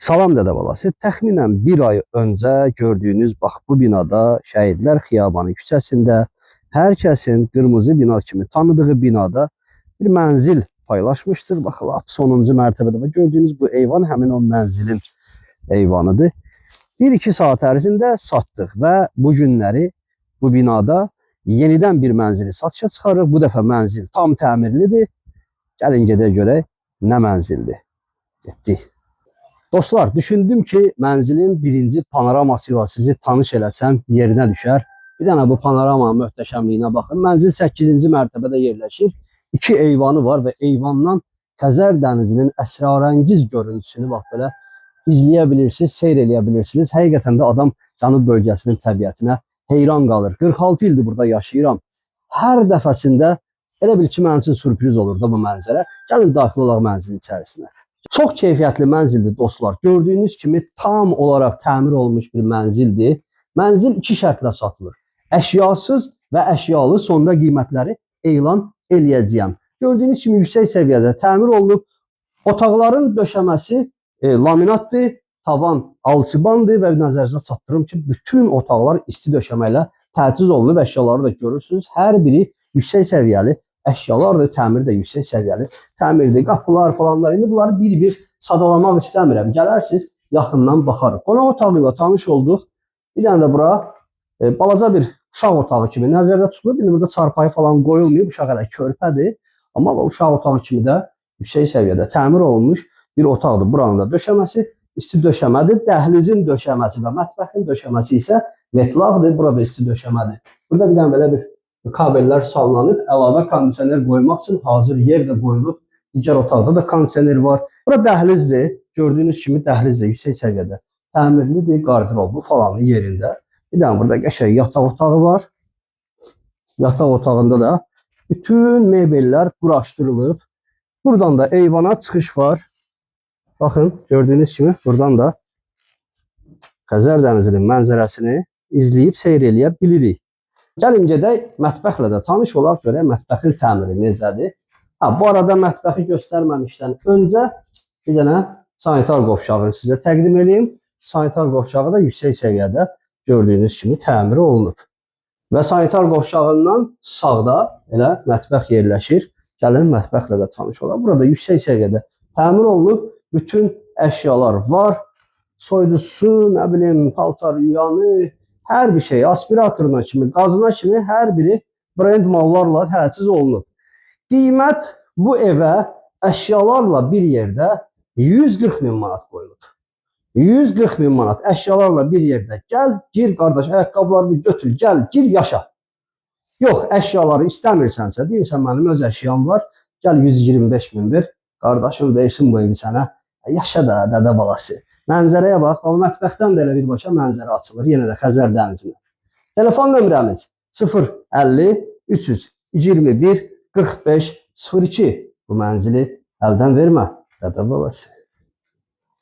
Salam dədə balası. Təxminən bir ay öncə gördüyünüz bax bu binada Şəhidlər Xiyabanı küçəsində hər kəsin qırmızı bina kimi tanıdığı binada bir mənzil paylaşmışdır. Bax lap sonuncu mərtəbədə və gördüyünüz bu eyvan həmin o mənzilin eyvanıdır. 1-2 saat ərzində satdıq və bu günləri bu binada yenidən bir mənzili satışa çıxarırıq. Bu dəfə mənzil tam təmirlidir. Gəlin gedək görək nə mənzildir. Getdik. Dostlar, düşündüm ki, mənzilin birinci panoramasıyla sizi tanış eləsəm yerinə düşər. Bir dənə bu panoramanın möhtəşəmliyinə baxın. Mənzil 8-ci mərtəbədə yerləşir. 2 eyvanı var və eyvandan Xəzər dənizinin əsrarəngiz görüntüsünü bax belə izləyə bilirsiniz, seyr eləyə bilirsiniz. Həqiqətən də adam cənub bölgəsinin təbiətinə heyran qalır. 46 ildir burada yaşayıram. Hər dəfəsində elə bil ki, mənim üçün sürpriz olur da bu mənzərə. Gəlin daxil olaq mənzilin içərisinə. Çox keyfiyyətli mənzildir dostlar. Gördüyünüz kimi tam olaraq təmir olmuş bir mənzildir. Mənzil 2 şərtlə satılır. Əşyasız və əşyalı sonda qiymətləri elan eləyəcəyəm. Gördüyünüz kimi yüksək səviyyədə təmir olunub. Otaqların döşəməsi laminatdır, tavan alçıbandır və nəzərinizə çatdırım ki, bütün otaqlar isti döşəmə təchiz olunub. Əşyaları da görürsünüz. Hər biri yüksək səviyyəli əşyalardır, təmir də yüksək səviyyəli təmirdir. Qapılar falanlar. İndi bunları bir-bir sadalamaq istəmirəm. Gələrsiniz, yaxından baxarıq. Qonaq otağı ilə tanış olduq. Bir dənə də bura balaca bir uşaq otağı kimi nəzərdə tutulub. İndi burada çarpayı falan qoyulmayıb. Uşaq hələ körpədir. Amma uşaq otağı kimi də yüksək səviyyədə təmir olunmuş bir otaqdır. Buranın da döşəməsi isti döşəmədir. Dəhlizin döşəməsi və mətbəxin döşəməsi isə metlaqdır. Burada isti döşəmədir. Burada bir dənə belə bir kabellər sallanıb, əlavə kondisioner qoymaq üçün hazır yer də qoyulub. Digər otaqda da kondisioner var. Bura dəhlizdir. Gördüyünüz kimi dəhliz də yüksək səviyyədə təmirlidir. Qardırobu falanı yerində. Bir dənə burada qəşəng yataq otağı var. Yataq otağında da bütün mebellər quraşdırılıb. Buradan da eyvana çıxış var. Baxın, gördüyünüz kimi buradan da Xəzər dənizinin mənzərəsini izləyib seyr eləyə bilirik. Gəlin gedək, mətbəxlə də tanış olaq, görək mətbəxin təmiri necədir. Bu arada mətbəxi göstərməmişdən öncə bir dənə sanitar qovşağını sizə təqdim edeyim. Sanitar qovşağı da yüksək səviyyədə gördüyünüz kimi təmir olunub. Və sanitar qovşağından sağda elə mətbəx yerləşir. Gəlin mətbəxlə də tanış olaq. Burada yüksək səviyyədə təmir olunub. Bütün əşyalar var. Soyuducusu, nə bilim, paltar yuyanı, hər bir şey, aspiratoruna kimi, qazına kimi hər biri brend mallarla təchiz olunub. Qiymət bu evə əşyalarla bir yerdə 140 min manat qoyulub. 140 min manat əşyalarla bir yerdə. Gəl, gir qardaş, ayaqqabılarını götür, gəl, gir, yaşa. Yox, əşyaları istəmirsənsə, deyirsən mənim öz əşyam var, gəl 125 min ver, qardaşım versin bu evi sənə, yaşa da dədə balası. Mənzərəyə bax, mətbəxdən də elə birbaşa mənzərə açılır, yenə də Xəzər dənizinə. Telefon nömrəmiz 050 321 45 02. Bu mənzili əldən vermə, dədə balası.